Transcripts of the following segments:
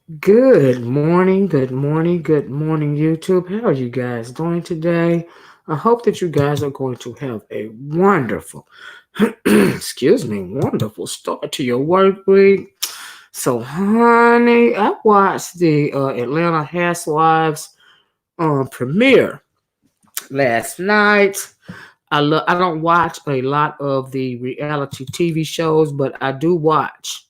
Good morning, YouTube. How are you guys doing today? I hope that you guys are going to have a wonderful, wonderful start to your work week. So, honey, I watched the Atlanta Housewives premiere last night. I don't watch a lot of the reality TV shows, but I do watch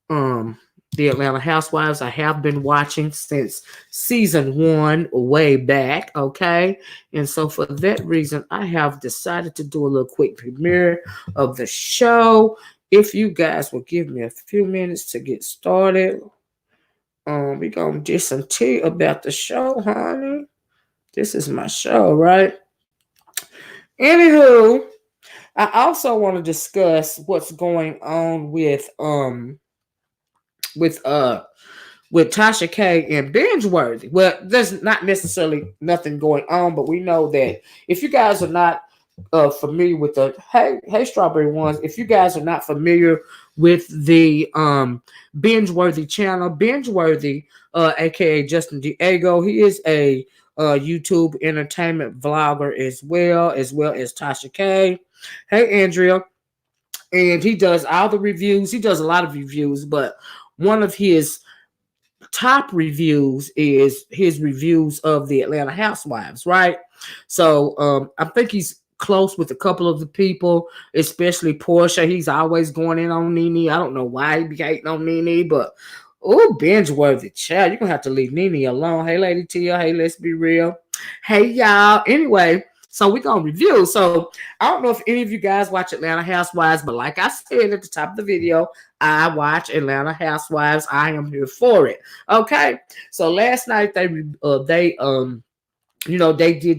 um the Atlanta Housewives. I have been watching since season one way back, okay? And so for that reason, I have decided to do a little quick premiere of the show. If you guys will give me a few minutes to get started, we're gonna get some tea about the show, honey. This is my show, right? Anywho, I also want to discuss what's going on with with Tasha K and Bingeworthy. Well, there's not necessarily nothing going on, but we know that if you guys are not familiar with the hey Strawberry Ones, if you guys are not familiar with the Bingeworthy channel, Bingeworthy, aka Justin Diego, he is a YouTube entertainment vlogger as well as Tasha K. Hey Andrea, and he does all the reviews. He does a lot of reviews, but one of his top reviews is his reviews of the Atlanta Housewives, right? So I think he's close with a couple of the people, especially Portia. He's always going in on Nene. I don't know why he be hating on Nene, but binge worthy child. You're gonna have to leave Nene alone. Hey, Lady Tia. Hey, let's be real. Hey, y'all. Anyway, so we're gonna review. So I don't know if any of you guys watch Atlanta Housewives, but like I said at the top of the video, I watch Atlanta Housewives. I am here for it. Okay. So last night they did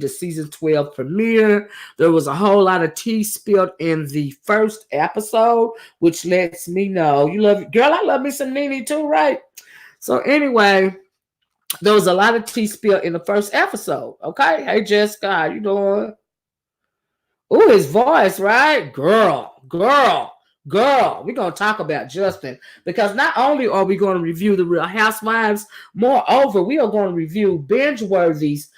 the season 12 premiere. There was a whole lot of tea spilled in the first episode, which lets me know you love it. Girl, I love me some Nene too, right? So anyway, there was a lot of tea spilled in the first episode. Okay. Hey Jessica, how you doing? Oh, his voice, right? Girl. We're going to talk about Justin because not only are we going to review the Real Housewives, moreover, we are going to review Bingeworthy's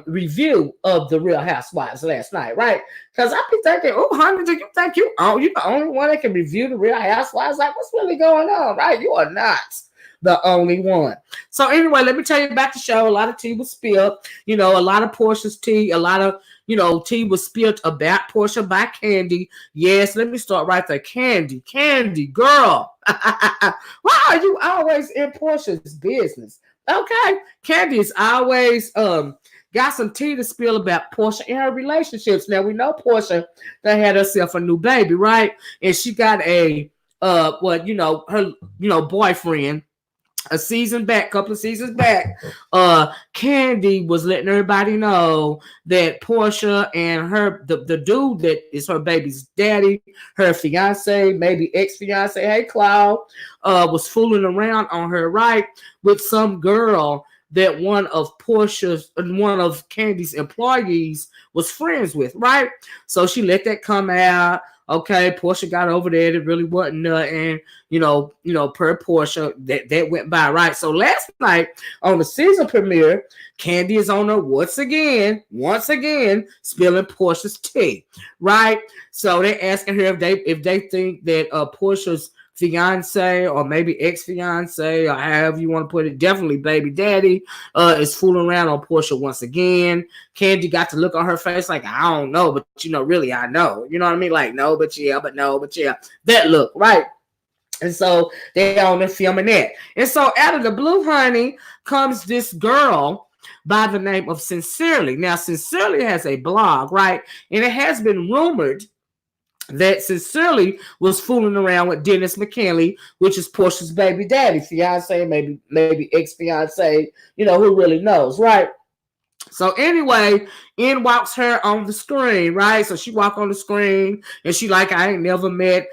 review of the Real Housewives last night, right? Because I be thinking, oh, honey, do you think you're the only one that can review the Real Housewives? Like, what's really going on, right? You are not the only one. So anyway, let me tell you about the show. A lot of tea was spilled. A lot of Portia's tea. A lot of tea was spilled about Portia by Candy. Yes, let me start right there. Candy, girl. Why are you always in Portia's business? Okay, Candy is always got some tea to spill about Portia and her relationships. Now we know Portia that had herself a new baby, right? And she got a her boyfriend couple of seasons back, Candy was letting everybody know that Portia and the dude that is her baby's daddy, her fiance, maybe ex-fiance, hey Cloud, was fooling around on her, right, with some girl that one of Candy's employees was friends with, right? So she let that come out. Okay, Portia got over there. It really wasn't nothing, per Portia. That went by, right? So last night on the season premiere, Candy is on her once again, spilling Portia's tea, right? So they're asking her if they think that Portia's fiance or maybe ex-fiance or however you want to put it, definitely baby daddy, is fooling around on Portia once again. Candy got to look on her face like, I don't know, but really I know. You know what I mean? Like, no, but yeah, but no, but yeah. That look, right? And so they on there filming that. And so out of the blue, honey, comes this girl by the name of Sincerely. Now, Sincerely has a blog, right? And it has been rumored that Sincerely was fooling around with Dennis McKinley, which is Portia's baby daddy, fiance, maybe ex-fiance, who really knows, right? So anyway, in walks her on the screen, right? So she walk on the screen and she like, I ain't never met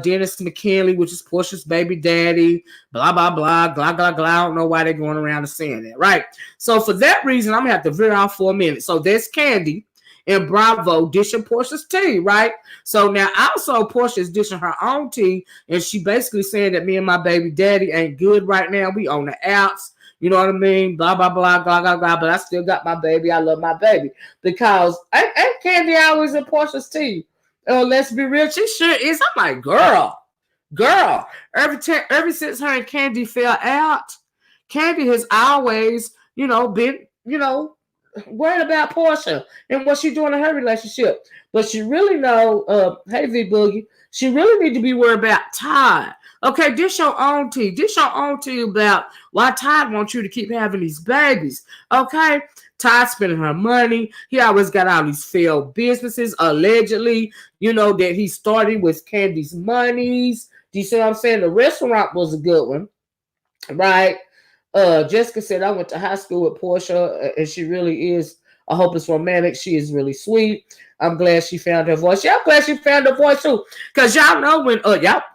Dennis McKinley, which is Portia's baby daddy, blah, blah, blah, blah, blah, blah. I don't know why they're going around and saying that, right? So for that reason, I'm going to have to veer off for a minute. So there's Candy. in Bravo dishing Portia's tea, right? So now also Portia is dishing her own tea, and she basically saying that me and my baby daddy ain't good right now. We on the outs. You know what I mean? Blah, blah, blah, blah, blah, blah. But I still got my baby. I love my baby. Because ain't Candy always in Portia's tea? Oh, let's be real. She sure is. I'm like, girl. Ever since her and Candy fell out, Candy has always, been, worried about Portia and what she's doing in her relationship. But she really hey V Boogie, she really need to be worried about Todd. Okay, dish your own tea. Dish your own tea about why Todd wants you to keep having these babies. Okay, Todd spending her money. He always got all these failed businesses, allegedly, that he started with Candy's monies. Do you see what I'm saying? The restaurant was a good one, right? Jessica said, I went to high school with Portia, and she really is a hopeless romantic. She is really sweet. I'm glad she found her voice. Yeah, I'm glad she found her voice too. Because y'all know when,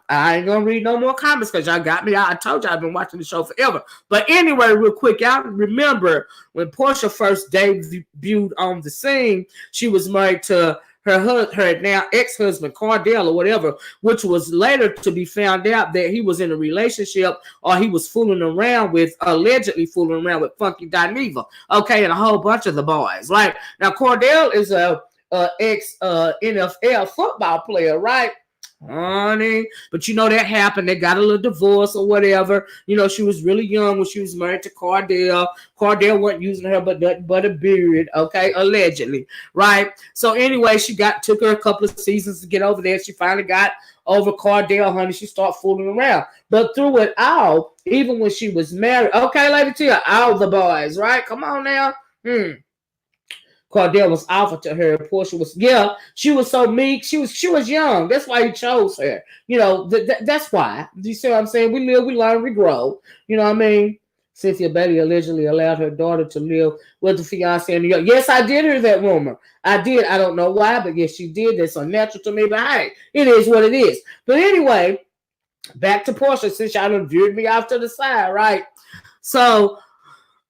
I ain't going to read no more comments because y'all got me. I told y'all I've been watching the show forever. But anyway, real quick, y'all remember when Portia first debuted on the scene, she was married to her now ex-husband, Cordell or whatever, which was later to be found out that he was in a relationship or he was allegedly fooling around with Funky Dineva, okay, and a whole bunch of the boys, right? Now, Cordell is a ex-NFL football player, right? Honey, but that happened. They got a little divorce or whatever. She was really young when she was married to Cordell. Cordell wasn't using her but a beard, okay, allegedly, right? So anyway, took her a couple of seasons to get over there. She finally got over Cordell, honey. She started fooling around. But through it all, even when she was married, okay, Lady Tia, all the boys, right? Come on now. Cordell was offered to her. Portia was, she was so meek. She was young. That's why he chose her. That's why. Do you see what I'm saying? We live, we learn, we grow. You know what I mean? Cynthia Bailey allegedly allowed her daughter to live with the fiance in New York. Yes, I did hear that rumor. I did. I don't know why, but yes, she did. That's unnatural to me, but hey, it is what it is. But anyway, back to Portia, since y'all done veered me off to the side, right? So,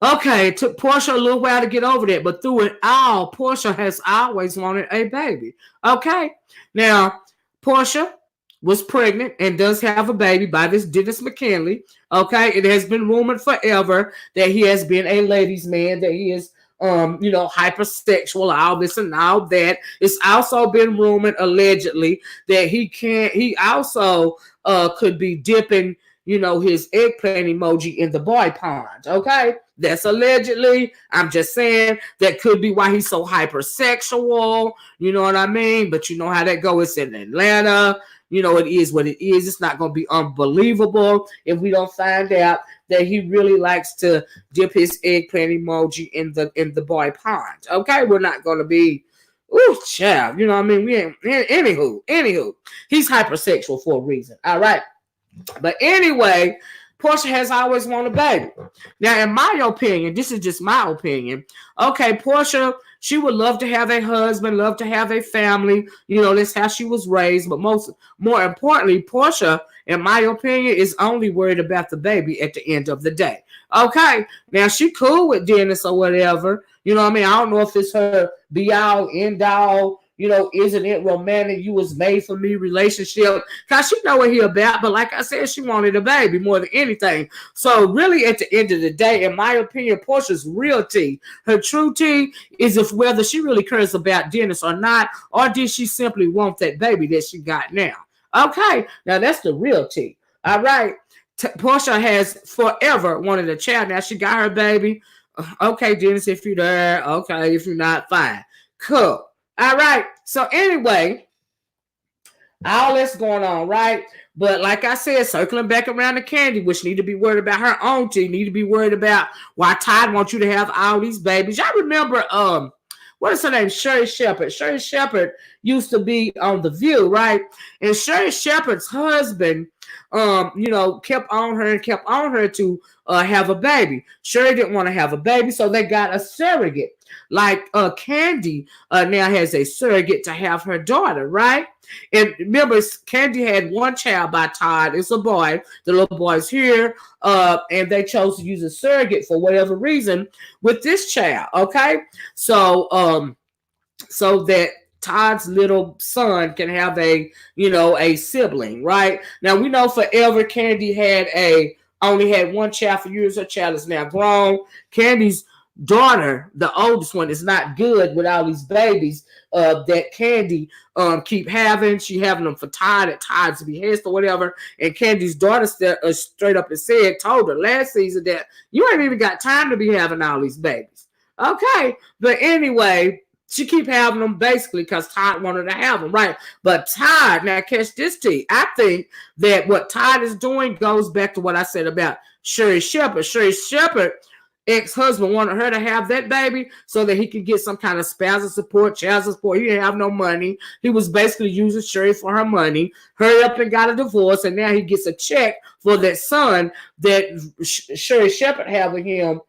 okay, it took Portia a little while to get over that, but through it all, Portia has always wanted a baby. Okay, now Portia was pregnant and does have a baby by this Dennis McKinley. Okay, it has been rumored forever that he has been a ladies' man, that he is hypersexual, all this and all that. It's also been rumored allegedly that he also could be dipping his eggplant emoji in the boy pond. Okay, that's allegedly. I'm just saying that could be why he's so hypersexual. You know what I mean? But you know how that goes. It's in Atlanta. It is what it is. It's not going to be unbelievable if we don't find out that he really likes to dip his eggplant emoji in the boy pond. Okay, we're not going to be, ooh, child. You know what I mean? We ain't. Anywho, he's hypersexual for a reason. All right. But anyway, Portia has always wanted a baby. Now, in my opinion, this is just my opinion. Okay, Portia, she would love to have a husband, love to have a family. That's how she was raised. But more importantly, Portia, in my opinion, is only worried about the baby at the end of the day. Okay, now she cool with Dennis or whatever. You know what I mean? I don't know if it's her be all, end all, isn't it romantic? You was made for me relationship. Because she know what he about. But like I said, she wanted a baby more than anything. So really at the end of the day, in my opinion, Portia's real tea, her true tea, is if whether she really cares about Dennis or not, or did she simply want that baby that she got now. Okay, now that's the real tea. All right. Portia has forever wanted a child. Now she got her baby. Okay, Dennis, if you're there. Okay, if you're not, fine. Cool. All right. So anyway, all that's going on, right? But like I said, circling back around to Candy, which need to be worried about her own tea, need to be worried about why Todd wants you to have all these babies. Y'all remember, what is her name? Sherry Shepherd. Sherry Shepherd used to be on The View, right? And Sherry Shepherd's husband, kept on her to have a baby. Sherry didn't want to have a baby, so they got a surrogate. Like Candy now has a surrogate to have her daughter, right? And remember, Candy had one child by Todd. It's a boy. The little boy's here. And they chose to use a surrogate for whatever reason with this child, okay? So so that Todd's little son can have a sibling, right? Now we know forever Candy only had one child for years. Her child is now grown. Candy's daughter, the oldest one, is not good with all these babies that Candy keep having. She having them for Todd at Todd's behest or whatever. And Candy's daughter straight up and told her last season that you ain't even got time to be having all these babies. Okay, but anyway, she keep having them basically because Todd wanted to have them, right? But Todd, now catch this tea. I think that what Todd is doing goes back to what I said about Sherry Shepherd. Sherry Shepherd ex-husband wanted her to have that baby so that he could get some kind of spousal support, child support. He didn't have no money. He was basically using Sherry for her money. Hurry up and got a divorce, and now he gets a check for that son that Sherry Shepherd had with him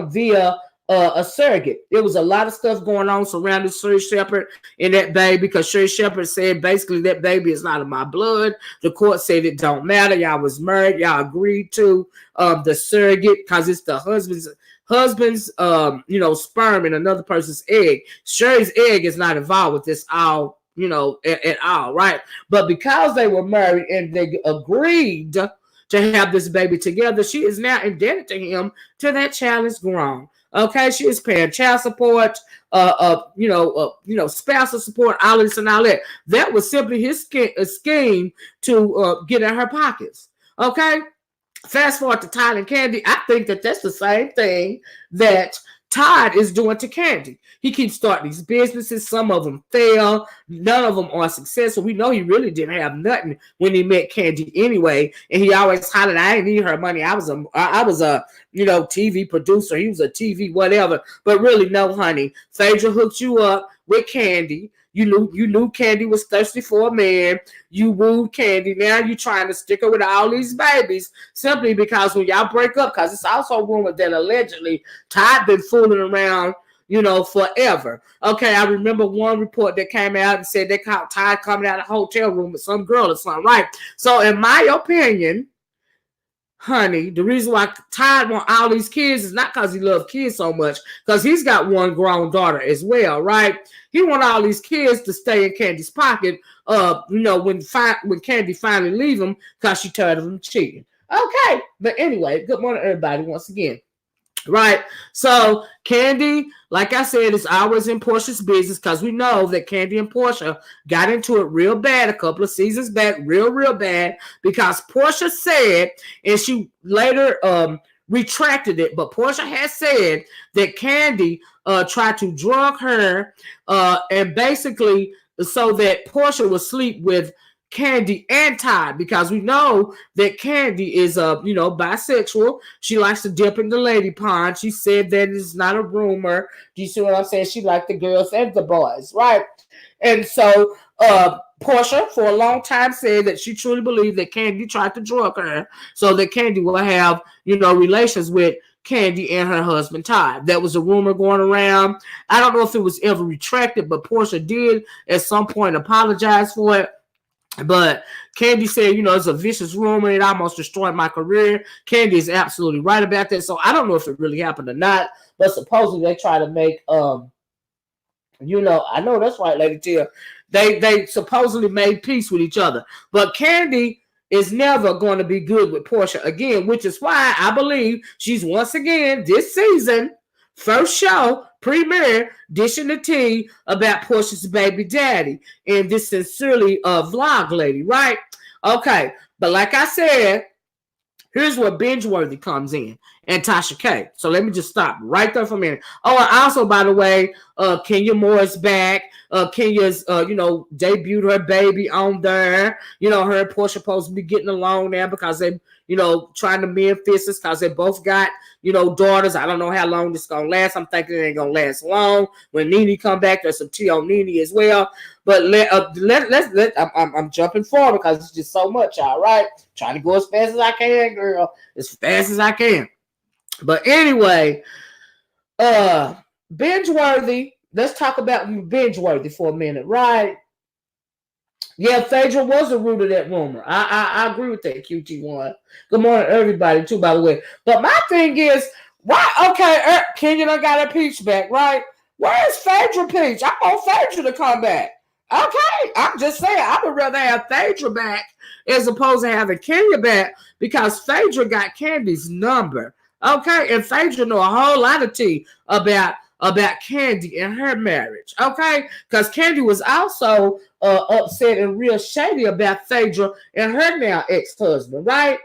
via a surrogate. There was a lot of stuff going on surrounding Sherry Shepherd and that baby because Sherry Shepherd said basically that baby is not of my blood. The court said it don't matter. Y'all was married. Y'all agreed to the surrogate because it's the husband's sperm and another person's egg. Sherry's egg is not involved with this all, at all, right? But because they were married and they agreed to have this baby together, she is now indebted to him till that child is grown. Okay, she is paying child support, spousal support, all this and all that. That was simply his scheme to get in her pockets. Okay, fast forward to Todd and Candy. I think that that's the same thing that Todd is doing to Candy. He keeps starting these businesses. Some of them fail. None of them are successful. We know he really didn't have nothing when he met Candy anyway. And he always hollered, I didn't need her money. I was a TV producer. He was a TV whatever. But really, no, honey. Phaedra hooked you up with Candy. You knew Candy was thirsty for a man. You wooed Candy. Now you're trying to stick her with all these babies simply because when y'all break up, because it's also rumored that allegedly Todd been fooling around, forever. Okay, I remember one report that came out and said they caught Todd coming out of a hotel room with some girl or something, right? So in my opinion, honey, the reason why Todd want all these kids is not because he loves kids so much, because he's got one grown daughter as well, right? He want all these kids to stay in Candy's pocket, when Candy finally leave him because she tired of him cheating. Okay, but anyway, good morning, everybody, once again. Right, so Candy, like I said, is always in Portia's business because we know that Candy and Portia got into it real bad a couple of seasons back, real bad, because Portia said, and she later retracted it, but Portia has said that Candy tried to drug her and basically so that Portia would sleep with Candy and Todd, because we know that Candy is bisexual. She likes to dip in the lady pond. She said that it's not a rumor. Do you see what I'm saying? She liked the girls and the boys, right? And so Portia for a long time said that she truly believed that Candy tried to drug her so that Candy will have relations with Candy and her husband Todd. That was a rumor going around. I don't know if it was ever retracted, but Portia did at some point apologize for it. But Candy said, it's a vicious rumor. It almost destroyed my career. Candy is absolutely right about that. So I don't know if it really happened or not. But supposedly they try to make, I know that's right, Lady Tia. They supposedly made peace with each other. But Candy is never going to be good with Portia again, which is why I believe she's once again this season, first show, premiere, dishing the tea about Portia's baby daddy and this sincerely vlog lady, right? Okay, but like I said, here's where Bingeworthy comes in and Tasha K. So let me just stop right there for a minute. Oh, and also, by the way, Kenya Moore is back. Kenya's, debuted her baby on there. Her and Portia supposed to be getting along now because they, trying to mend fists because they both got, daughters. I don't know how long this is going to last. I'm thinking it ain't going to last long. When Nene come back, there's some tea on Nene as well. But I'm jumping forward because it's just so much, all right? Trying to go as fast as I can, girl. As fast as I can. But anyway, Bingeworthy. Let's talk about Bingeworthy for a minute, right? Yeah, Phaedra was the root of that rumor. I agree with that, QT1. Good morning, everybody, too, by the way. But my thing is, why? Okay, Kenya done got her peach back, right? Where's Phaedra Peach? I want Phaedra to come back. Okay, I'm just saying, I would rather have Phaedra back as opposed to having Kenya back because Phaedra got Candy's number. Okay, and Phaedra know a whole lot of tea about Candy and her marriage. Okay, because Candy was also upset and real shady about Phaedra and her now ex-husband, right?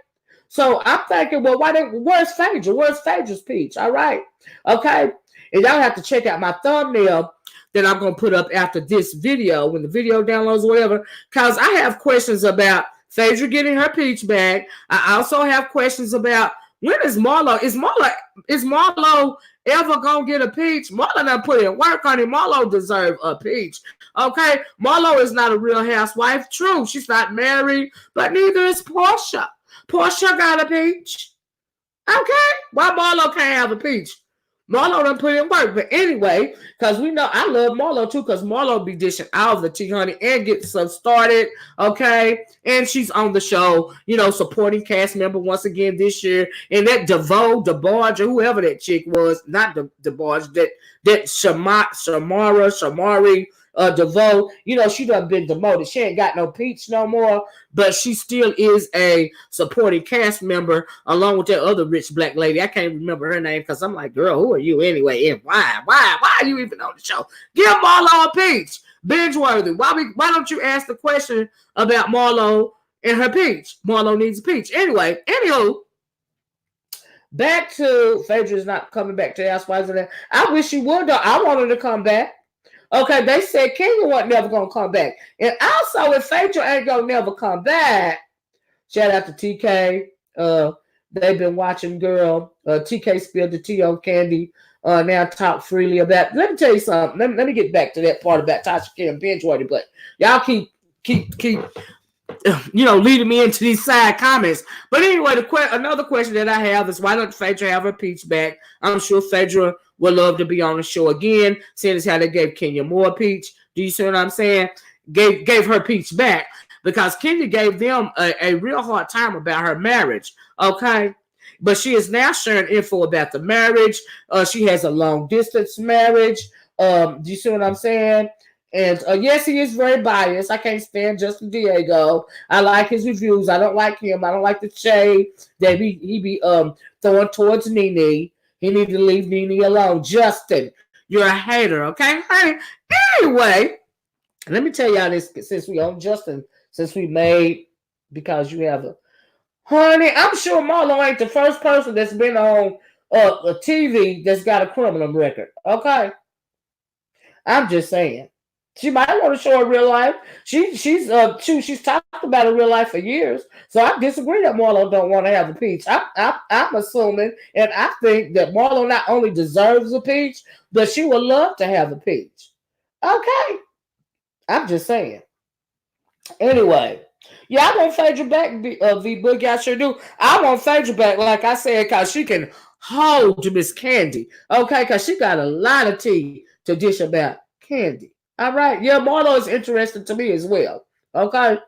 So I'm thinking, well, where's Phaedra? Where's Phaedra's Peach? All right, okay, and y'all have to check out my thumbnail that I'm going to put up after this video, when the video downloads or whatever, because I have questions about Phaedra getting her peach back. I also have questions about when is Marlo? Is Marlo ever going to get a peach? Marlo done put in work on it. Marlo deserves a peach. Okay? Marlo is not a real housewife. True, she's not married, but neither is Portia. Portia got a peach. Okay? Why Marlo can't have a peach? Marlo done put in work. But anyway, because we know I love Marlo too, because Marlo be dishing out of the tea, honey, and get stuff started. Okay. And she's on the show, supporting cast member once again this year. And that DeBarge, or whoever that chick was, not DeBarge, that Shamari, DeVoe, she done been demoted. She ain't got no peach no more, but she still is a supporting cast member along with that other rich black lady. I can't remember her name because I'm like, girl, who are you anyway? And why are you even on the show? Give Marlo a peach. Bingeworthy. Why don't you ask the question about Marlo and her peach? Marlo needs a peach. Anyway, anywho, back to Phaedra's not coming back to Housewives of that. I wish she would though. I want her to come back. Okay, they said Kenya wasn't never gonna come back. And also, if Phaedra ain't gonna never come back, shout out to TK. They've been watching, girl. TK spilled the tea on Candy. Now talk freely about. Let me tell you something. Let me get back to that part about Tasha K and Bingeworthy. But y'all keep leading me into these side comments. But anyway, another question that I have is, why don't Phaedra have her peach back? I'm sure Phaedra would love to be on the show again, seeing as how they gave Kenya more peach. Do you see what I'm saying? Gave her peach back because Kenya gave them a real hard time about her marriage. Okay, but she is now sharing info about the marriage. She has a long distance marriage. Do you see what I'm saying? And yes, he is very biased. I can't stand Justin Diego. I like his reviews. I don't like him. I don't like the shade that he be throwing towards Nene. He need to leave Nene alone. Justin, you're a hater, okay? Honey. Anyway, let me tell y'all this, since we own Justin, since we made, because you have honey, I'm sure Marlo ain't the first person that's been on a TV that's got a criminal record, okay? I'm just saying. She might want to show her real life. She's talked about her real life for years. So I disagree that Marlo don't want to have a peach. I'm assuming, and I think that Marlo not only deserves a peach, but she would love to have a peach. Okay. I'm just saying. Anyway, yeah, I want Phaedra back, V-Boogie. I sure do. I want Phaedra back, like I said, because she can hold Miss Candy. Okay, because she got a lot of tea to dish about Candy. All right. Yeah, Marlo is interesting to me as well. Okay.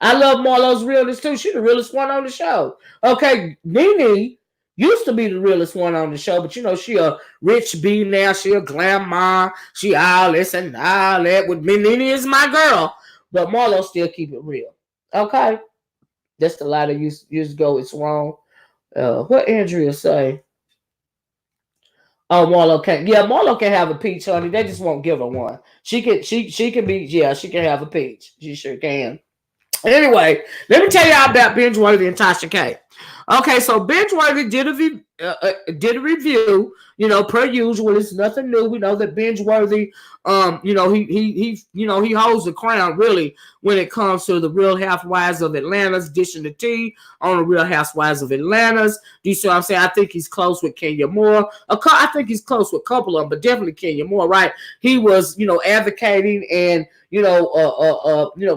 I love Marlo's realness too. She's the realest one on the show. Okay. Nene used to be the realest one on the show, but she a rich bee now. She a glamour. She all this and all that. With me, Nene is my girl. But Marlo still keep it real. Okay. That's the lie that used to go. It's wrong. What Andrea say? Oh, Marlo can. Yeah, Marlo can have a peach, honey. They just won't give her one. She can be. Yeah, she can have a peach. She sure can. Anyway, let me tell y'all about Bingeworthy and Tasha K. Okay, so Bingeworthy did a review. Per usual, it's nothing new. We know that Bingeworthy, he holds the crown really when it comes to the Real Housewives of Atlanta's dishing the tea on the Real Housewives of Atlanta's. Do you see what I'm saying? I think he's close with Kenya Moore. I think he's close with a couple of them, but definitely Kenya Moore, right? He was, advocating and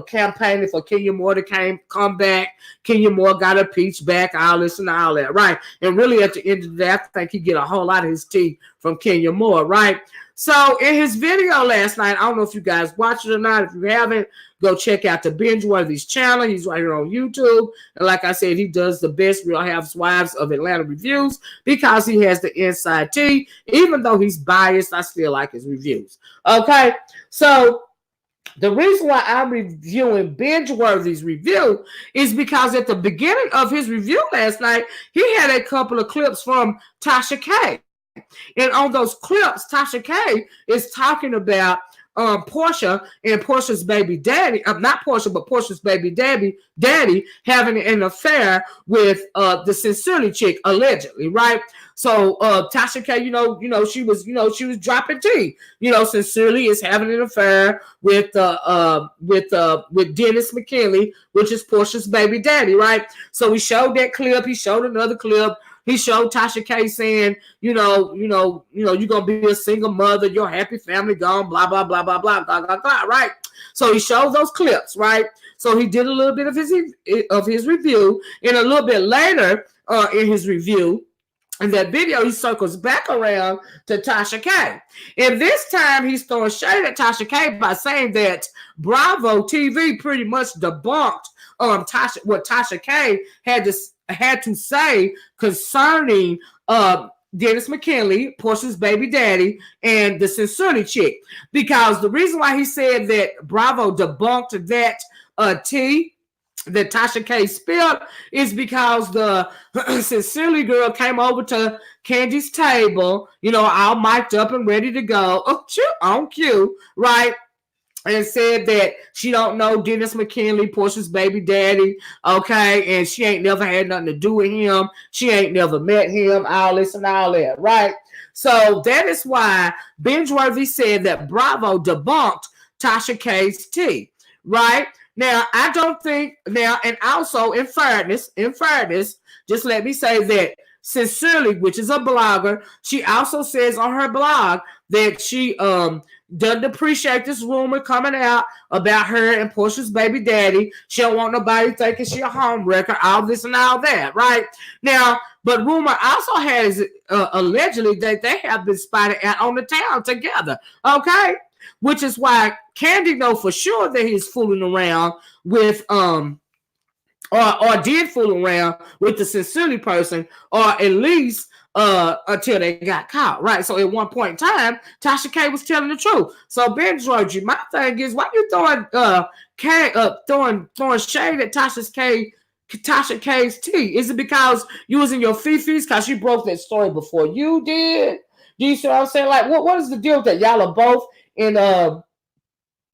campaigning for Kenya Moore to come back. Kenya Moore got a peach back, all this and all that, right? And really at the end of the day, I think he get a whole lot of his tea from Kenya Moore, right? So in his video last night, I don't know if you guys watched it or not. If you haven't, go check out the Bingeworthy's channel. He's right here on YouTube. And like I said, he does the best Real Housewives of Atlanta reviews because he has the inside tea. Even though he's biased, I still like his reviews. Okay, so the reason why I'm reviewing Bingeworthy's review is because at the beginning of his review last night, he had a couple of clips from Tasha K. And on those clips, Tasha K is talking about Portia and Portia's baby daddy, not Portia, but Portia's baby daddy having an affair with the Sincerely chick, allegedly, right? So Tasha K, she was dropping tea. Sincerely is having an affair with Dennis McKinley, which is Portia's baby daddy, right? So he showed that clip. He showed another clip. He showed Tasha K saying, you're gonna be a single mother, your happy family gone, blah, blah, blah, blah, blah, blah, blah, blah, right? So he showed those clips, right? So he did a little bit of his review, and a little bit later in his review, in that video, he circles back around to Tasha K. And this time he's throwing shade at Tasha K by saying that Bravo TV pretty much debunked what Tasha K had to say concerning Dennis McKinley, Portia's baby daddy, and the Sincerely chick. Because the reason why he said that Bravo debunked that tea that Tasha K spilled is because the Sincerely girl came over to Candy's table, all mic'd up and ready to go, on cue, right? And said that she don't know Dennis McKinley, Portia's baby daddy, okay, and she ain't never had nothing to do with him. She ain't never met him, all this and all that, right? So that is why Bingeworthy said that Bravo debunked Tasha K's tea, right? Now, I don't think, and also in fairness, just let me say that Sincerely, which is a blogger, she also says on her blog that she doesn't appreciate this rumor coming out about her and Portia's baby daddy. She don't want nobody thinking she a home wrecker, all this and all that, right? Now, but rumor also has allegedly that they have been spotted out on the town together, okay? Which is why Candy know for sure that he's fooling around with or did fool around with the Sincerely person, or at least until they got caught, right? So at one point in time, Tasha K was telling the truth. So Bingeworthy, my thing is, why you throwing shade at Tasha K's tea? Is it because you was in your fifis because she broke that story before you did? Do you see what I'm saying? Like, what is the deal with that? Y'all are both in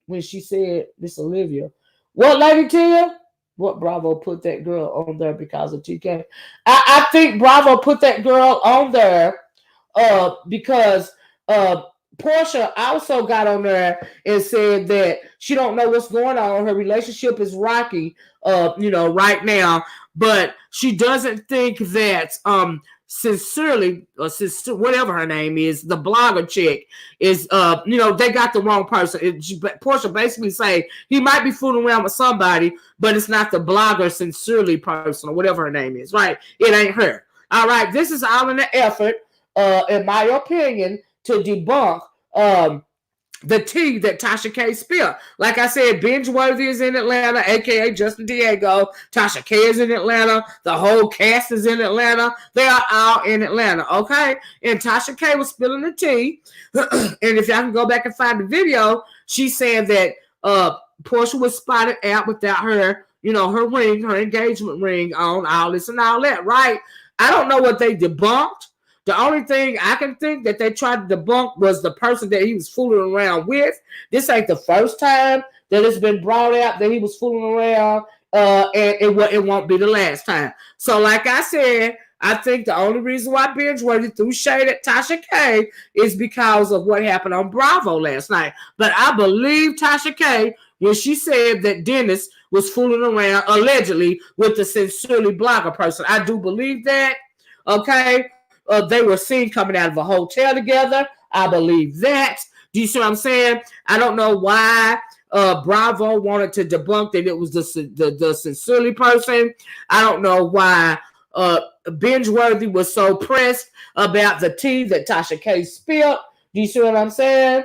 when she said this, Olivia. What, Lady Tia? What, Bravo put that girl on there because of TK? I think Bravo put that girl on there because Portia also got on there and said that she don't know what's going on. Her relationship is rocky, right now, but she doesn't think that Sincerely, or whatever her name is, the blogger chick is, they got the wrong person. Portia basically say he might be fooling around with somebody, but it's not the blogger Sincerely person or whatever her name is, right? It ain't her. All right, this is all in the effort, in my opinion, to debunk the tea that Tasha K spilled. Like I said, Bingeworthy is in Atlanta, aka Justin Diego. Tasha K is in Atlanta. The whole cast is in Atlanta. They are all in Atlanta, okay? And Tasha K was spilling the tea. And if y'all can go back and find the video, she's saying that Portia was spotted out without her, her ring, her engagement ring on, all this and all that, right? I don't know what they debunked. The only thing I can think that they tried to debunk was the person that he was fooling around with. This ain't the first time that it's been brought out that he was fooling around, and it won't be the last time. So like I said, I think the only reason why Bingeworthy threw shade at Tasha K is because of what happened on Bravo last night. But I believe Tasha K when she said that Dennis was fooling around, allegedly, with the Sincerely blogger person. I do believe that, okay? They were seen coming out of a hotel together. I believe that. Do you see what I'm saying? I don't know why Bravo wanted to debunk that it was the Sincerely person. I don't know why Bingeworthy was so pressed about the tea that Tasha K spilled. Do you see what I'm saying?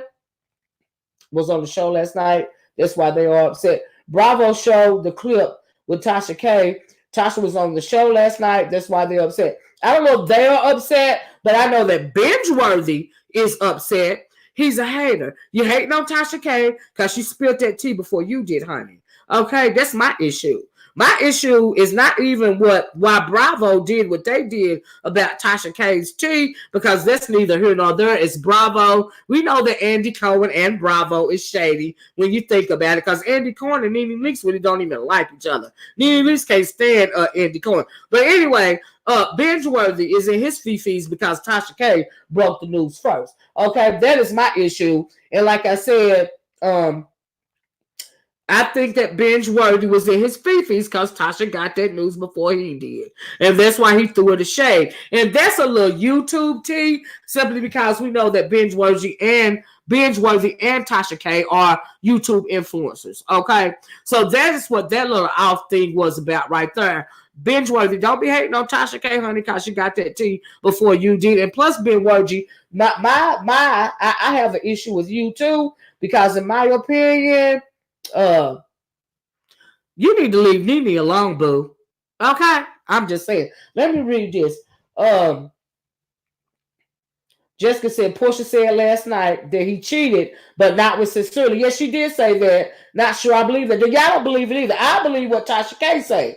Was on the show last night. That's why they are upset. Bravo showed the clip with Tasha K. Tasha was on the show last night. That's why they're upset. I don't know if they are upset, but I know that Bingeworthy is upset. He's a hater. You hating on Tasha K because she spilled that tea before you did, honey. Okay, that's my issue. My issue is not even why Bravo did what they did about Tasha K's tea, because that's neither here nor there. It's Bravo. We know that Andy Cohen and Bravo is shady when you think about it, because Andy Cohen and Nene Leakes really don't even like each other. Nene Leakes can't stand Andy Cohen. But anyway, Bingeworthy is in his fee-fees because Tasha K broke the news first. Okay, that is my issue. And like I said, I think that Bingeworthy was in his fee-fees because Tasha got that news before he did. And that's why he threw it a shade. And that's a little YouTube tea, simply because we know that Bingeworthy and Tasha K are YouTube influencers. Okay? So that is what that little off thing was about right there. Bingeworthy, don't be hating on Tasha K, honey, because she got that tea before you did. And plus, Bingeworthy, I have an issue with you too, because in my opinion, you need to leave Nene alone, boo. Okay? I'm just saying. Let me read this. Jessica said, Portia said last night that he cheated, but not with sincerely. Yes, she did say that. Not sure I believe that. Y'all don't believe it either. I believe what Tasha K said.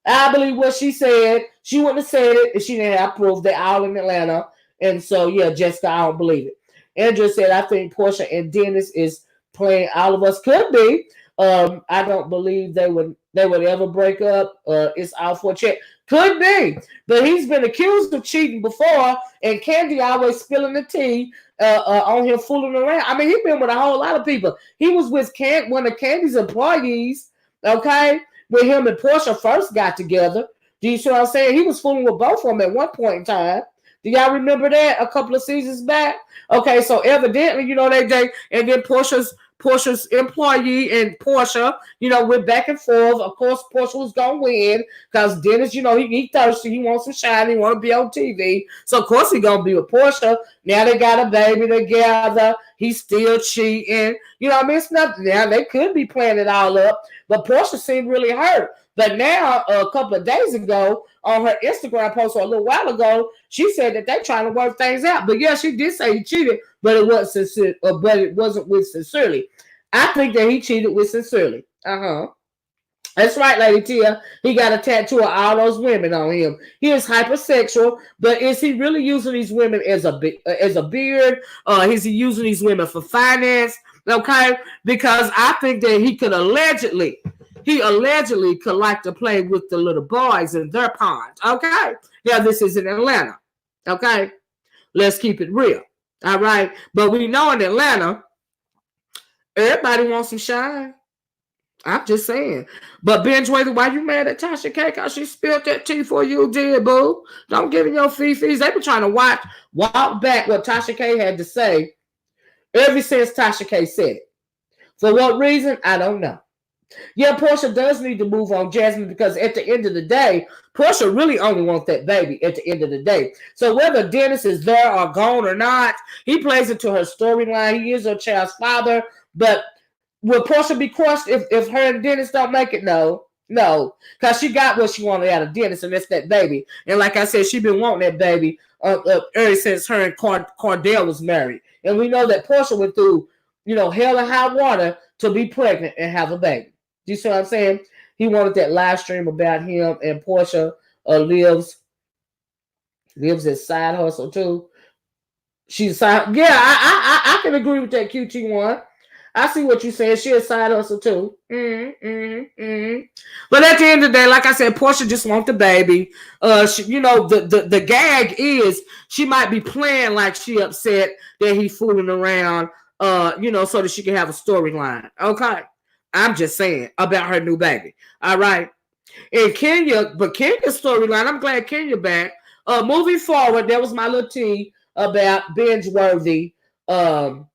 I believe what she said. She wouldn't have said it if she didn't have proof. They're all in Atlanta. And so, yeah, Jessica, I don't believe it. Andrew said, I think Portia and Dennis is playing all of us. Could be. I don't believe they would ever break up. It's all for a check. Could be. But he's been accused of cheating before, and Candy always spilling the tea on him fooling around. I mean, he's been with a whole lot of people. He was with one of Candy's employees, okay, when him and Portia first got together. Do you see what I'm saying? He was fooling with both of them at one point in time. Do y'all remember that a couple of seasons back? Okay, so evidently, you know, they and then Portia's employee and Portia, you know, went back and forth. Of course, Portia was going to win because Dennis, you know, he thirsty. He wants some shine. He want to be on TV. So, of course, he going to be with Portia. Now they got a baby together. He's still cheating. You know what I mean? It's nothing. Now, they could be playing it all up, but Portia seemed really hurt. But now, a couple of days ago, on her Instagram post, or a little while ago, she said that they're trying to work things out. But yeah, she did say he cheated, but it wasn't sincere, but it wasn't with sincerely. I think that he cheated with sincerely. That's right, Lady Tia. He got a tattoo of all those women on him. He is hypersexual, but is he really using these women as a beard? Is he using these women for finance? Okay, because I think that he allegedly could like to play with the little boys in their pond. Okay, now this is in Atlanta. Okay, let's keep it real. All right, but we know in Atlanta, everybody wants some shine. I'm just saying. But Bingeworthy, why you mad at Tasha K? Because she spilled that tea for you, did, boo. Don't give me your fee-fees. They been trying to walk back what Tasha K had to say ever since Tasha K said it. For what reason? I don't know. Yeah, Portia does need to move on, Jasmine, because at the end of the day, Portia really only wants that baby at the end of the day. So whether Dennis is there or gone or not, he plays into her storyline. He is her child's father, but will Portia be crushed if her and Dennis don't make it? No, because she got what she wanted out of Dennis, and that's that baby. And like I said, she been wanting that baby ever since her and Cordell was married. And we know that Portia went through, you know, hell and high water to be pregnant and have a baby. Do you see what I'm saying? He wanted that live stream about him, and Portia lives as side hustle too. She's side. Yeah, I can agree with that, QT1. I see what you're saying. She a side hustle too. But at the end of the day, like I said, Portia just wants the baby. You know, the gag is she might be playing like she upset that he fooling around. You know, so that she can have a storyline. Okay. I'm just saying about her new baby. All right. And Kenya's storyline, I'm glad Kenya back. Moving forward, that was my little tea about Bingeworthy and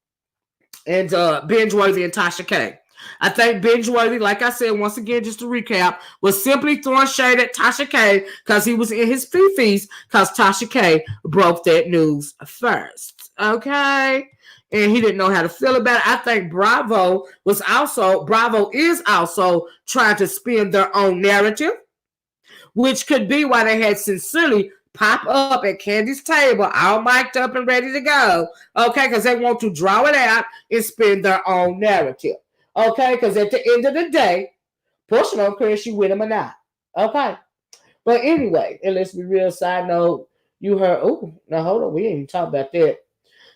Bingeworthy and Tasha K. I think Bingeworthy, like I said, once again, just to recap, was simply throwing shade at Tasha K because he was in his fee-fees because Tasha K broke that news first. Okay? and he didn't know how to feel about it. I think Bravo is also trying to spin their own narrative, which could be why they had Sincerely pop up at Candy's table, all mic'd up and ready to go. Okay, because they want to draw it out and spin their own narrative. Okay, because at the end of the day, Portia don't care if she with him or not. Okay. But anyway, and let's be real, side note, you heard, oh, now hold on, we ain't even talking about that.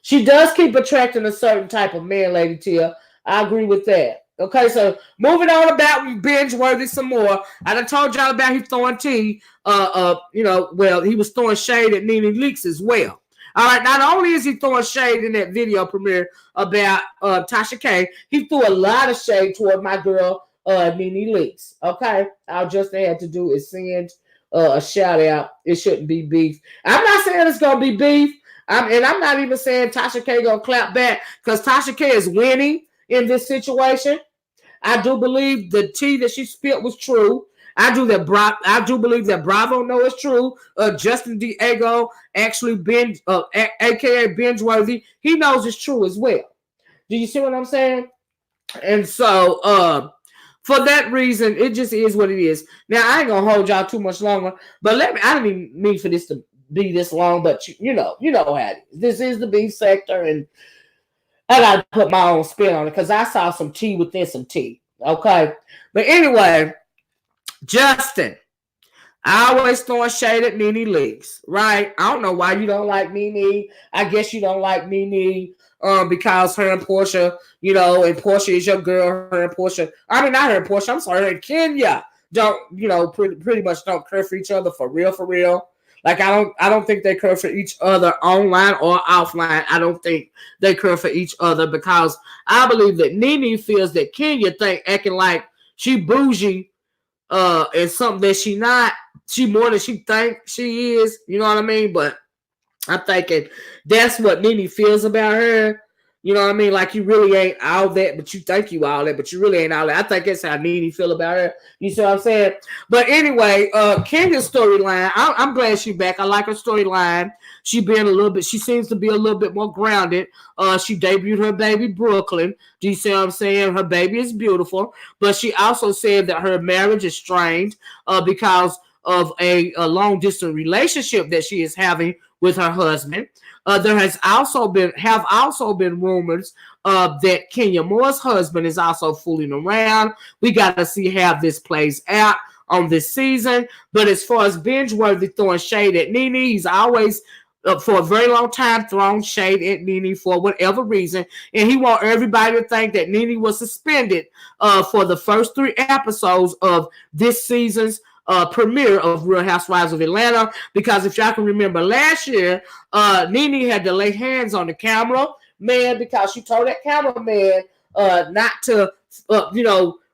She does keep attracting a certain type of man, Lady Tia. I agree with that. Okay, so moving on about Bingeworthy some more. I done told y'all about him throwing tea. He was throwing shade at Nene Leakes as well. All right, not only is he throwing shade in that video premiere about Tasha K, he threw a lot of shade toward my girl Nene Leakes. Okay, all Justin had to do is send a shout out. It shouldn't be beef. I'm not saying it's gonna be beef. I'm not even saying Tasha K gonna clap back, because Tasha K is winning in this situation. I do believe the tea that she spilled was true. I do believe that Bravo know it's true. Justin Diego, actually aka Bingeworthy, he knows it's true as well. Do you see what I'm saying? And so for that reason, it just is what it is. Now, I ain't gonna hold y'all too much longer, but I didn't even mean for this to be this long, but you know how it is. This is the beef sector, and I gotta put my own spin on it because I saw some tea within some tea. Okay. But anyway, Justin, I always throwing shade at Nene Leakes, right? I don't know why you don't like Nene. I guess you don't like Nene because her and Portia, and Portia is your girl. Her and Portia, I mean, not her and Portia, I'm sorry, her and Kenya don't, pretty much don't care for each other for real. Like, I don't think they care for each other online or offline. I don't think they care for each other because I believe that Nene feels that Kenya acting like she bougie and something that she not. She more than she think she is. You know what I mean? But I'm thinking that's what Nene feels about her. You know what I mean? Like, you really ain't all that, but you think you all that, but you really ain't all that. I think that's how Nene feel about her. You see what I'm saying? But anyway, Kenya's storyline, I'm glad she's back. I like her storyline. She seems to be a little bit more grounded. She debuted her baby Brooklyn. Do you see what I'm saying? Her baby is beautiful, but she also said that her marriage is strained because of a long distance relationship that she is having with her husband. There have also been rumors that Kenya Moore's husband is also fooling around. We got to see how this plays out on this season. But as far as Bingeworthy throwing shade at Nene, he's always for a very long time thrown shade at Nene for whatever reason, and he wants everybody to think that Nene was suspended for the first 3 episodes of this season's premiere of Real Housewives of Atlanta, because if y'all can remember last year, Nene had to lay hands on the camera man because she told that cameraman not to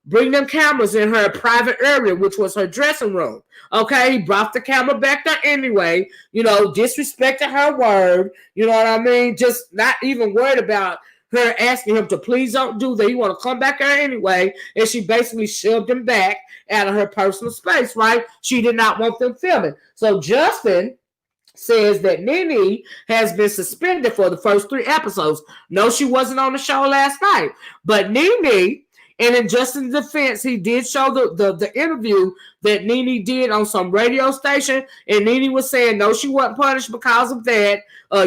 bring them cameras in her private area, which was her dressing room. Okay, he brought the camera back there anyway, disrespected her word, you know what I mean? Just not even worried about her asking him to please don't do that. He want to come back there anyway, and she basically shoved him back out of her personal space, right? She did not want them filming. So Justin says that Nene has been suspended for the first 3 episodes. No, she wasn't on the show last night, but Nene, and in Justin's defense, he did show the interview that Nene did on some radio station, and Nene was saying no, she wasn't punished because of that.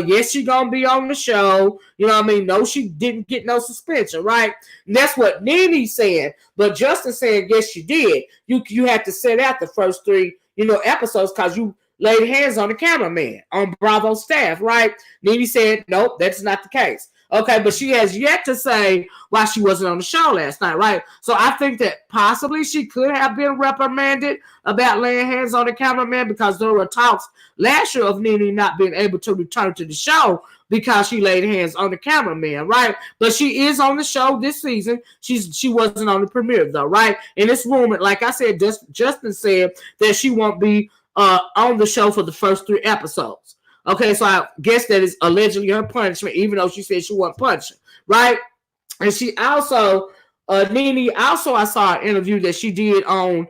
Yes, she gonna be on the show. You know what I mean? No, she didn't get no suspension, right? And that's what Nene said. But Justin said yes, she did. You had to set out the first 3 episodes because you laid hands on the cameraman on Bravo staff, right? Nene said nope, that's not the case. Okay, but she has yet to say why she wasn't on the show last night, right? So I think that possibly she could have been reprimanded about laying hands on the cameraman because there were talks last year of Nene not being able to return to the show because she laid hands on the cameraman, right? But she is on the show this season. She wasn't on the premiere though, right? And it's rumored, like I said, Justin said that she won't be on the show for the first 3 episodes. Okay, so I guess that is allegedly her punishment, even though she said she wasn't punishing, right? And she also, Nene, also I saw an interview that she did on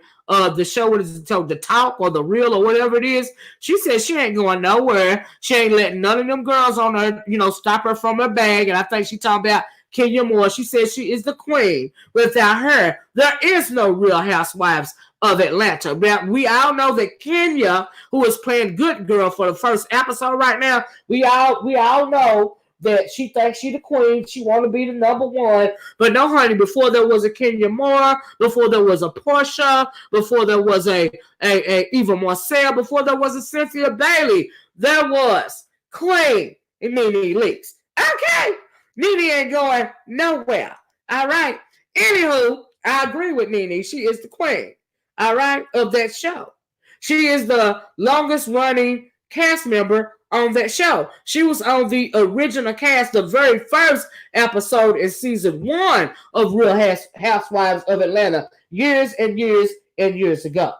the show, what is it called, The Talk or The Real or whatever it is. She said she ain't going nowhere. She ain't letting none of them girls on her, stop her from her bag. And I think she talking about Kenya Moore. She says she is the queen. Without her, there is no Real Housewives of Atlanta. But we all know that Kenya, who is playing good girl for the first episode right now, we all know that she thinks she the queen. She want to be the number one. But no, honey, before there was a Kenya Moore, before there was a Portia, before there was a Eva Marcel, before there was a Cynthia Bailey, there was Queen and Nene Leakes. Okay, Nene ain't going nowhere. All right. Anywho, I agree with Nene. She is the queen, all right, of that show. She is the longest running cast member on that show. She was on the original cast, the very first episode in season 1 of Real Housewives of Atlanta, years and years and years ago.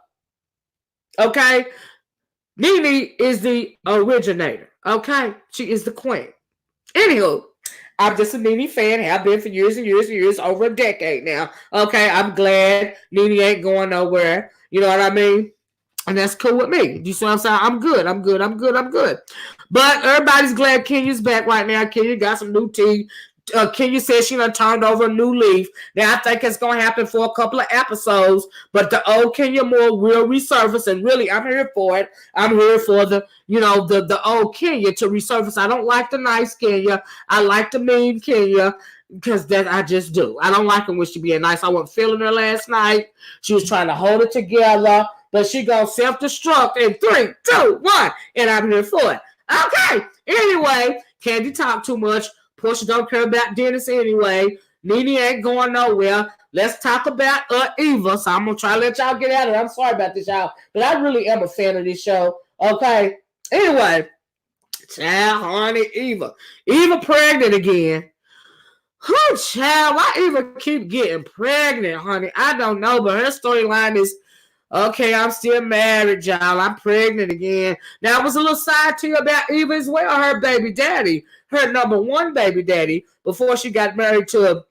Okay? Nene is the originator. Okay? She is the queen. Anywho, I'm just a Nene fan. Have been for years and years and years, over a decade now. Okay? I'm glad Nene ain't going nowhere. You know what I mean? And that's cool with me. You see what I'm saying? I'm good. But everybody's glad Kenya's back right now. Kenya got some new tea. Kenya says she done turned over a new leaf. Now, I think it's going to happen for a couple of episodes. But the old Kenya Moore will resurface. And really, I'm here for it. I'm here for the old Kenya to resurface. I don't like the nice Kenya. I like the mean Kenya. Because that I just do. I don't like her when she being nice. I wasn't feeling her last night. She was trying to hold it together. But she gonna self-destruct in 3, 2, 1. And I'm here for it. Okay. Anyway, Candy talk too much. Portia don't care about Dennis anyway. Nene ain't going nowhere. Let's talk about Eva. So I'm gonna try to let y'all get out of it. I'm sorry about this, y'all. But I really am a fan of this show. Okay. Anyway. Child, honey, Eva. Eva pregnant again. Oh, child, why Eva keep getting pregnant, honey? I don't know, but her storyline is, okay, I'm still married, y'all. I'm pregnant again. Now, I was a little side to you about Eva as well, her baby daddy, her number one baby daddy, before she got married to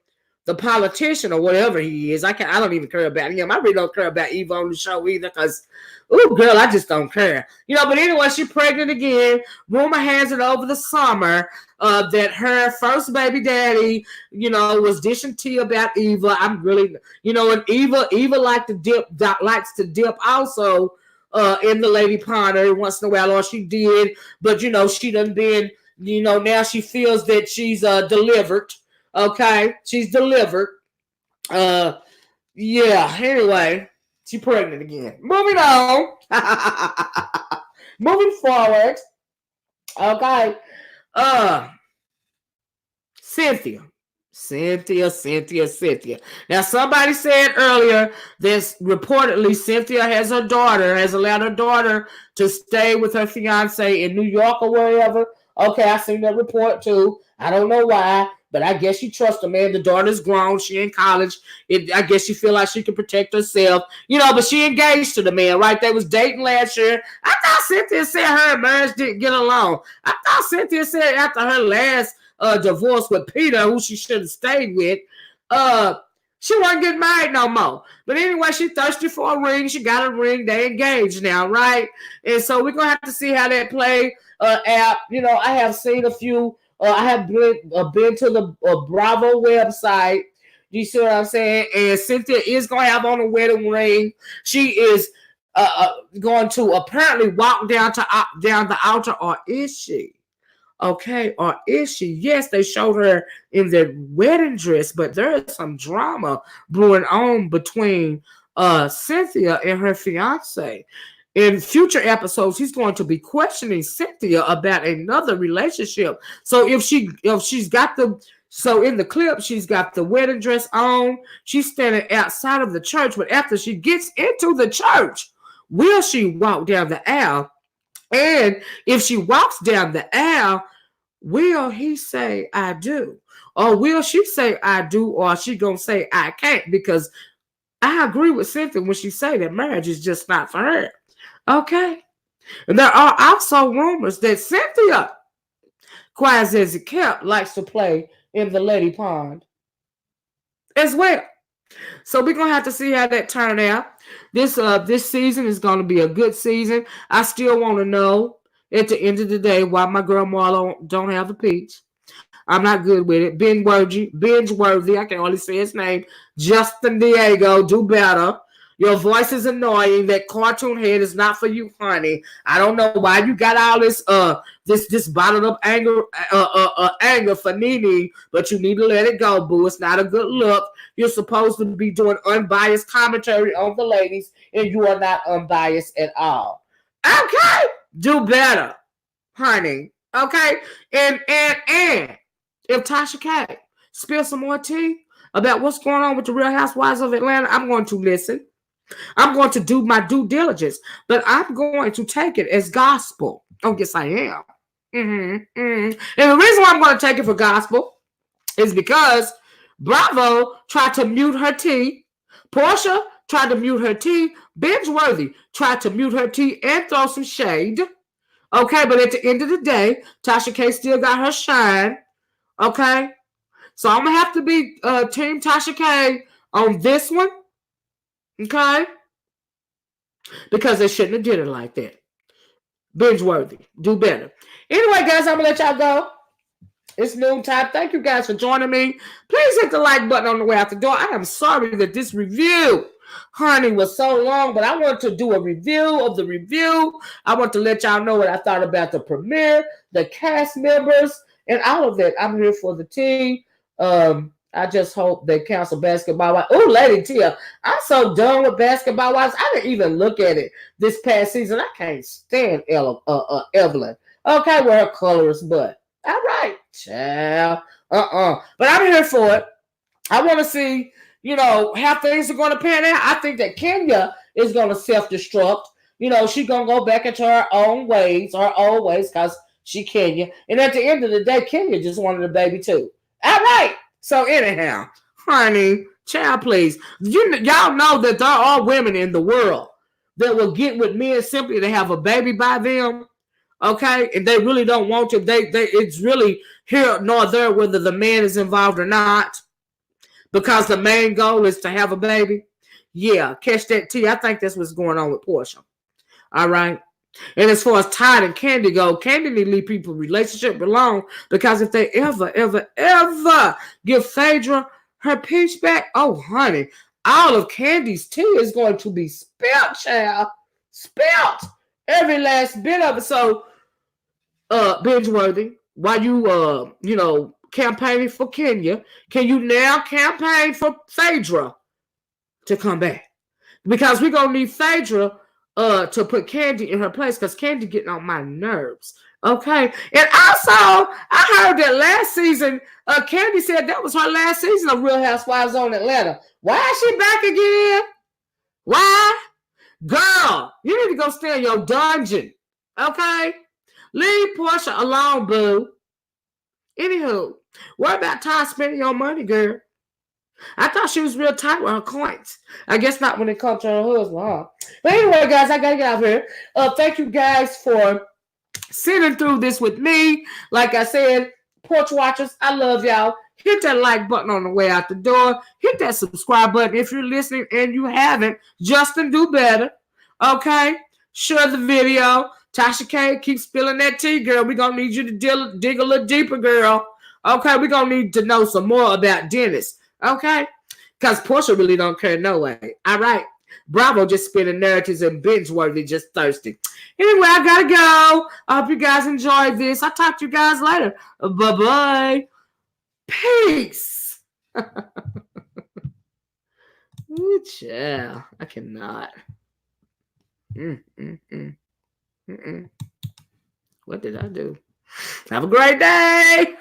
the politician or whatever he is. I don't even care about him. I really don't care about Eva on the show either because, oh, girl, I just don't care. But anyway, she's pregnant again. Rumor has it over the summer that her first baby daddy, was dishing tea about Eva. I'm really, and Eva likes to dip also in the lady pond every once in a while, or she did. But, she done been, now she feels that she's delivered. Okay, she's delivered. Yeah, anyway, she's pregnant again. Moving on. Moving forward. Okay. Cynthia. Now, somebody said earlier that reportedly Cynthia has allowed her daughter to stay with her fiance in New York or wherever. Okay, I seen that report too. I don't know why, but I guess she trusts her, man. The daughter's grown. She in college. I guess she feel like she can protect herself. But she engaged to the man, right? They was dating last year. I thought Cynthia said her and marriage didn't get along. I thought Cynthia said after her last divorce with Peter, who she should have stayed with, she wasn't getting married no more. But anyway, she thirsty for a ring. She got a ring. They engaged now, right? And so we're going to have to see how that play out. I have seen a few. I have been to the Bravo website. You see what I'm saying? And Cynthia is going to have on a wedding ring. She is going to apparently walk down the altar, or is she? Okay, or is she? Yes, they showed her in their wedding dress, but there is some drama brewing on between Cynthia and her fiance. In future episodes, he's going to be questioning Cynthia about another relationship. So in the clip, she's got the wedding dress on. She's standing outside of the church, but after she gets into the church, will she walk down the aisle? And if she walks down the aisle, will he say, I do? Or will she say, I do? Or is she going to say, I can't? Because I agree with Cynthia when she say that marriage is just not for her. Okay? And there are also rumors that Cynthia, quiet as it kept, likes to play in the lady pond as well. So we're gonna have to see how that turn out. This season is gonna be a good season. I still want to know at the end of the day why my girl Marlo don't have a peach. I'm not good with it. Bingeworthy. I can only say his name. Justin Diego, do better. Your voice is annoying. That cartoon head is not for you, honey. I don't know why you got all this bottled up anger for Nene, but you need to let it go, boo. It's not a good look. You're supposed to be doing unbiased commentary on the ladies, and you are not unbiased at all. Okay, do better, honey. Okay, and if Tasha K spills some more tea about what's going on with the Real Housewives of Atlanta, I'm going to listen. I'm going to do my due diligence, but I'm going to take it as gospel. Oh, yes, I am. And the reason why I'm going to take it for gospel is because Bravo tried to mute her tea. Portia tried to mute her tea. Bingeworthy tried to mute her tea and throw some shade. Okay, but at the end of the day, Tasha K still got her shine. Okay, so I'm gonna have to be Team Tasha K on this one. Okay, because they shouldn't have did it like that. Bingeworthy, do better. Anyway, guys, I'm gonna let y'all go. It's noon time. Thank you guys for joining me. Please hit the like button on the way out the door. I am sorry that this review, honey, was so long, but I want to do a review of the review. I want to let y'all know what I thought about the premiere, the cast members, and all of that. I'm here for the tea. I just hope they cancel Basketball Wives. Oh, Lady Tia, I'm so done with Basketball Wives. I didn't even look at it this past season. I can't stand Evelyn. Okay, with her colorist butt. All right, child. But I'm here for it. I want to see, how things are going to pan out. I think that Kenya is going to self-destruct. She's going to go back into her own ways, her old ways, because she Kenya. And at the end of the day, Kenya just wanted a baby too. All right. So anyhow, honey, child, please. Y'all know that there are women in the world that will get with men simply to have a baby by them. Okay, and they really don't want to. It's really here nor there whether the man is involved or not, because the main goal is to have a baby. Yeah, catch that tea. I think that's what's going on with Portia. All right. And as far as Todd and Candy go, Candy need to leave people relationship alone, because if they ever give Phaedra her peach back, oh honey, all of Candy's tea is going to be spilt, child. Spilt. Every last bit of it. So Bingeworthy, while you campaigning for Kenya, can you now campaign for Phaedra to come back? Because we're gonna need Phaedra to put Candy in her place, because Candy getting on my nerves. Okay. And also, I heard that last season, Candy said that was her last season of Real Housewives on Atlanta. Why is she back again? Why? Girl, you need to go stay in your dungeon. Okay? Leave Portia alone, boo. Anywho, what about Todd spending your money, girl? I thought she was real tight with her coins. I guess not when it comes to her husband, huh? But anyway, guys, I gotta get out of here. Thank you guys for sitting through this with me. Like I said, Porch Watchers, I love y'all. Hit that like button on the way out the door. Hit that subscribe button if you're listening and you haven't. Justin, do better. Okay? Share the video. Tasha K, keep spilling that tea, girl. We're going to need you to dig a little deeper, girl. Okay? We're going to need to know some more about Dennis. Okay? Because Portia really don't care no way. All right? Bravo just spinning narratives, and Bingeworthy just thirsty. Anyway, I got to go. I hope you guys enjoyed this. I'll talk to you guys later. Bye-bye. Peace. Ooh, child. I cannot. What did I do? Have a great day.